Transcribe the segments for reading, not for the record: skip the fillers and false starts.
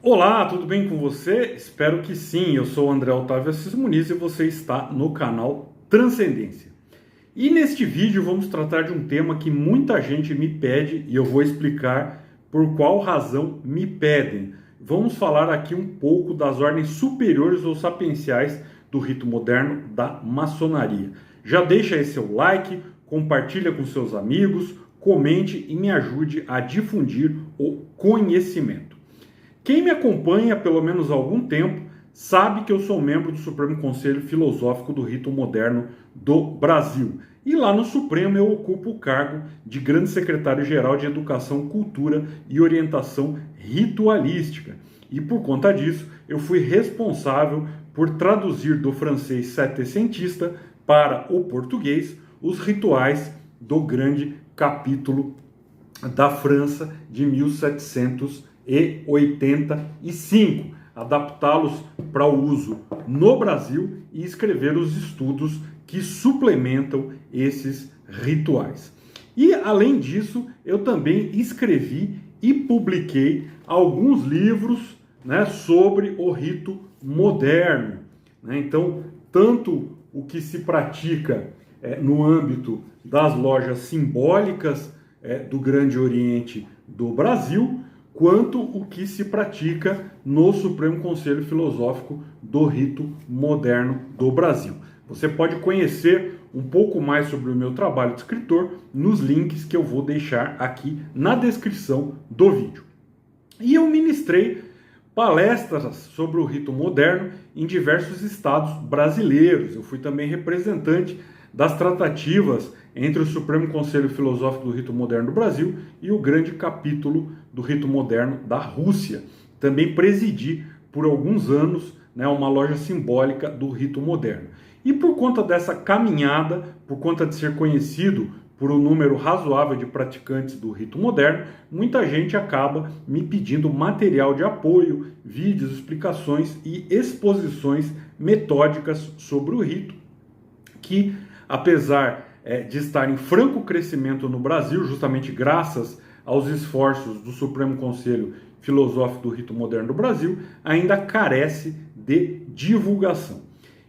Olá, tudo bem com você? Espero que sim. Eu sou o André Otávio Assis Muniz e você está no canal Transcendência. E neste vídeo vamos tratar de um tema que muita gente me pede e eu vou explicar por qual razão me pedem. Vamos falar aqui um pouco das ordens superiores ou sapienciais do rito moderno da maçonaria. Já deixa aí seu like, compartilha com seus amigos, comente e me ajude a difundir o conhecimento. Quem me acompanha há pelo menos algum tempo sabe que eu sou membro do Supremo Conselho Filosófico do Rito Moderno do Brasil. E lá no Supremo eu ocupo o cargo de grande secretário-geral de Educação, Cultura e Orientação Ritualística. E por conta disso, eu fui responsável por traduzir do francês setecentista para o português os rituais do grande capítulo da França de 1785, adaptá-los para o uso no Brasil e escrever os estudos que suplementam esses rituais. E, além disso, eu também escrevi e publiquei alguns livros, sobre o rito moderno. Então, tanto o que se pratica no âmbito das lojas simbólicas do Grande Oriente do Brasil, quanto o que se pratica no Supremo Conselho Filosófico do Rito Moderno do Brasil. Você pode conhecer um pouco mais sobre o meu trabalho de escritor nos links que eu vou deixar aqui na descrição do vídeo. E eu ministrei palestras sobre o rito moderno em diversos estados brasileiros. Eu fui também representante das tratativas entre o Supremo Conselho Filosófico do Rito Moderno do Brasil e o grande capítulo do Rito Moderno da Rússia. Também presidi por alguns anos uma loja simbólica do Rito Moderno. E por conta dessa caminhada, por conta de ser conhecido por um número razoável de praticantes do Rito Moderno, muita gente acaba me pedindo material de apoio, vídeos, explicações e exposições metódicas sobre o rito, que apesar de estar em franco crescimento no Brasil, justamente graças aos esforços do Supremo Conselho Filosófico do Rito Moderno do Brasil, ainda carece de divulgação.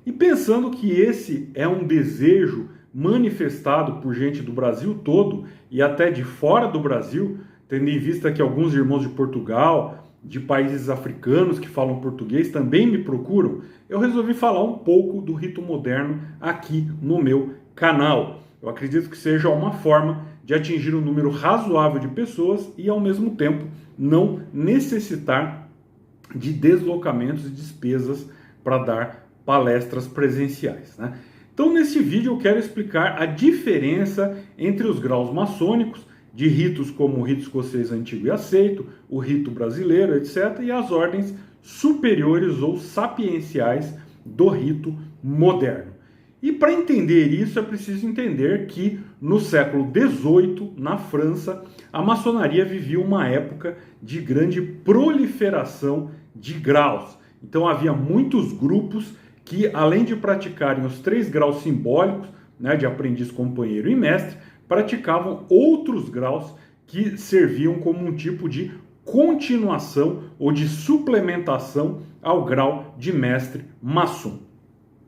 E pensando que esse é um desejo manifestado por gente do Brasil todo e até de fora do Brasil, tendo em vista que alguns irmãos de Portugal, de países africanos que falam português também me procuram, eu resolvi falar um pouco do rito moderno aqui no meu canal. Eu acredito que seja uma forma de atingir um número razoável de pessoas e, ao mesmo tempo, não necessitar de deslocamentos e despesas para dar palestras presenciais, Então, nesse vídeo eu quero explicar a diferença entre os graus maçônicos de ritos como o rito escocês antigo e aceito, o rito brasileiro, etc., e as ordens superiores ou sapienciais do rito moderno. E para entender isso é preciso entender que no século XVIII, na França, a maçonaria vivia uma época de grande proliferação de graus. Então havia muitos grupos que, além de praticarem os 3 graus simbólicos, de aprendiz, companheiro e mestre, praticavam outros graus que serviam como um tipo de continuação ou de suplementação ao grau de mestre maçom.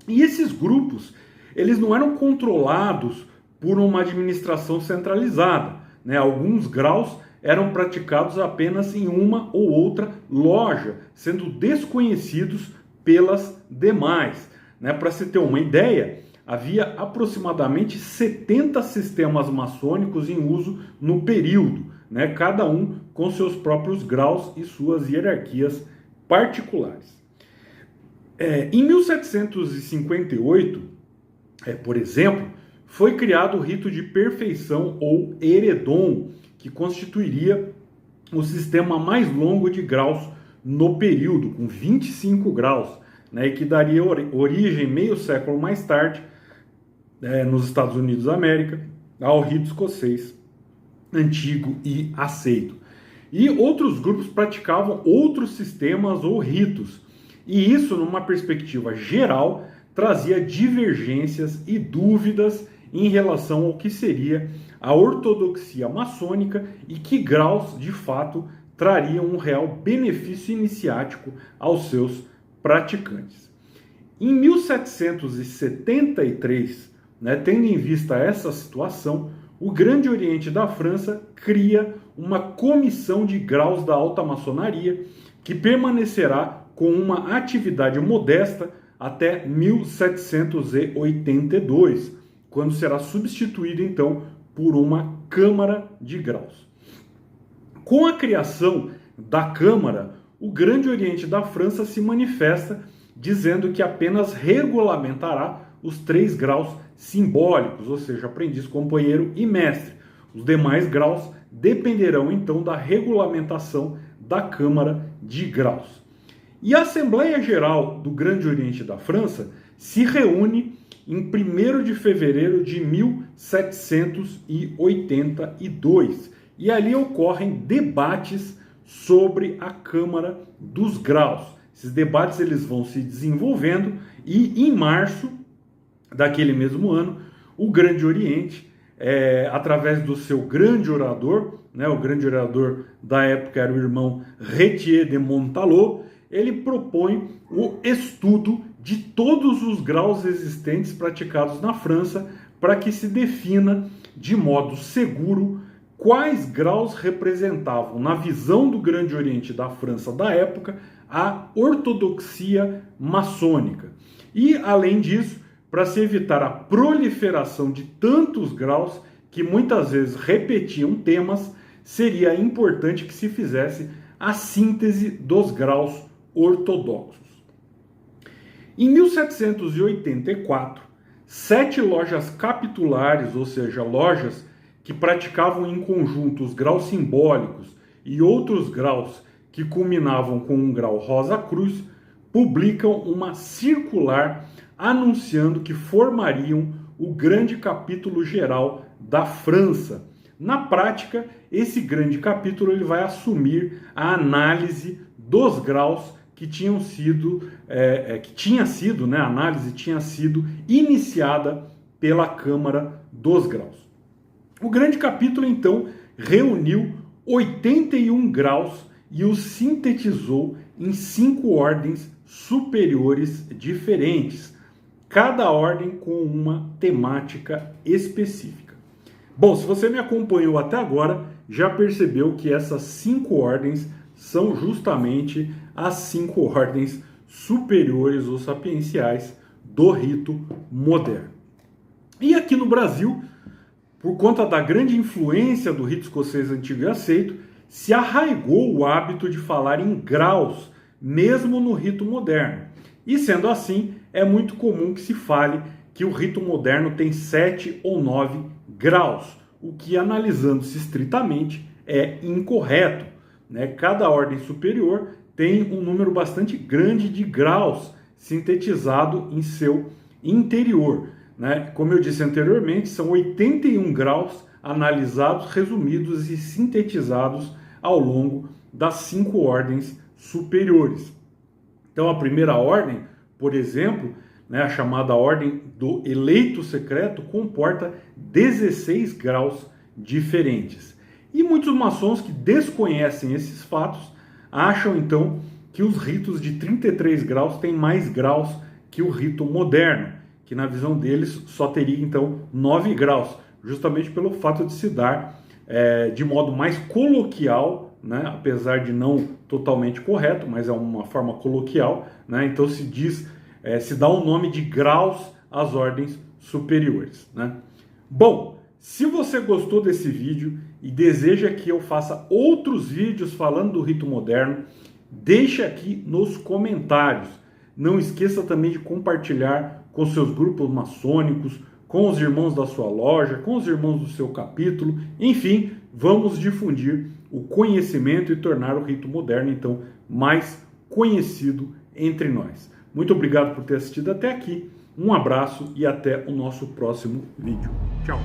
E esses grupos, eles não eram controlados por uma administração centralizada, Alguns graus eram praticados apenas em uma ou outra loja, sendo desconhecidos pelas demais. Para se ter uma ideia, havia aproximadamente 70 sistemas maçônicos em uso no período, cada um com seus próprios graus e suas hierarquias particulares. Em 1758, por exemplo, foi criado o rito de perfeição ou Heredon, que constituiria o sistema mais longo de graus no período, com 25 graus, e que daria origem, meio século mais tarde, nos Estados Unidos da América, ao rito escocês antigo e aceito. E outros grupos praticavam outros sistemas ou ritos, e isso, numa perspectiva geral, trazia divergências e dúvidas em relação ao que seria a ortodoxia maçônica e que graus, de fato, trariam um real benefício iniciático aos seus praticantes. Em 1773, tendo em vista essa situação, o Grande Oriente da França cria uma comissão de graus da alta maçonaria que permanecerá com uma atividade modesta até 1782, quando será substituída então por uma Câmara de Graus. Com a criação da Câmara, o Grande Oriente da França se manifesta dizendo que apenas regulamentará os 3 graus simbólicos, ou seja, aprendiz, companheiro e mestre. Os demais graus dependerão então da regulamentação da Câmara de Graus. E a Assembleia Geral do Grande Oriente da França se reúne em 1º de fevereiro de 1782 e ali ocorrem debates sobre a Câmara dos Graus. Esses debates eles vão se desenvolvendo e em março daquele mesmo ano, o Grande Oriente, através do seu grande orador, o grande orador da época era o irmão Retier de Montalot, ele propõe o estudo de todos os graus existentes praticados na França para que se defina de modo seguro quais graus representavam, na visão do Grande Oriente da França da época, a ortodoxia maçônica. E, além disso, para se evitar a proliferação de tantos graus que muitas vezes repetiam temas, seria importante que se fizesse a síntese dos graus ortodoxos. Em 1784, 7 lojas capitulares, ou seja, lojas que praticavam em conjunto os graus simbólicos e outros graus que culminavam com um grau Rosa Cruz, publicam uma circular anunciando que formariam o grande capítulo geral da França. Na prática, esse grande capítulo ele vai assumir a análise dos graus que tinham sido, a análise tinha sido iniciada pela Câmara dos Graus. O grande capítulo, então, reuniu 81 graus e os sintetizou em 5 ordens superiores diferentes, cada ordem com uma temática específica. Bom, se você me acompanhou até agora, já percebeu que essas 5 ordens são justamente as 5 ordens superiores ou sapienciais do rito moderno. E aqui no Brasil, por conta da grande influência do rito escocês antigo e aceito, se arraigou o hábito de falar em graus, mesmo no rito moderno. E sendo assim, é muito comum que se fale que o rito moderno tem 7 ou 9 graus, o que, analisando-se estritamente, é incorreto. Cada ordem superior tem um número bastante grande de graus sintetizado em seu interior. Como eu disse anteriormente, são 81 graus analisados, resumidos e sintetizados ao longo das 5 ordens superiores. Então, a primeira ordem, por exemplo, a chamada ordem do eleito secreto, comporta 16 graus diferentes. E muitos maçons que desconhecem esses fatos acham, então, que os ritos de 33 graus têm mais graus que o rito moderno, que na visão deles só teria, então, 9 graus, justamente pelo fato de se dar de modo mais coloquial, apesar de não totalmente correto, mas é uma forma coloquial, então se diz, se dá o nome de graus às ordens superiores. Bom, se você gostou desse vídeo e deseja que eu faça outros vídeos falando do rito moderno, deixe aqui nos comentários. Não esqueça também de compartilhar com seus grupos maçônicos, com os irmãos da sua loja, com os irmãos do seu capítulo. Enfim, vamos difundir o conhecimento e tornar o rito moderno, então, mais conhecido entre nós. Muito obrigado por ter assistido até aqui. Um abraço e até o nosso próximo vídeo. Tchau!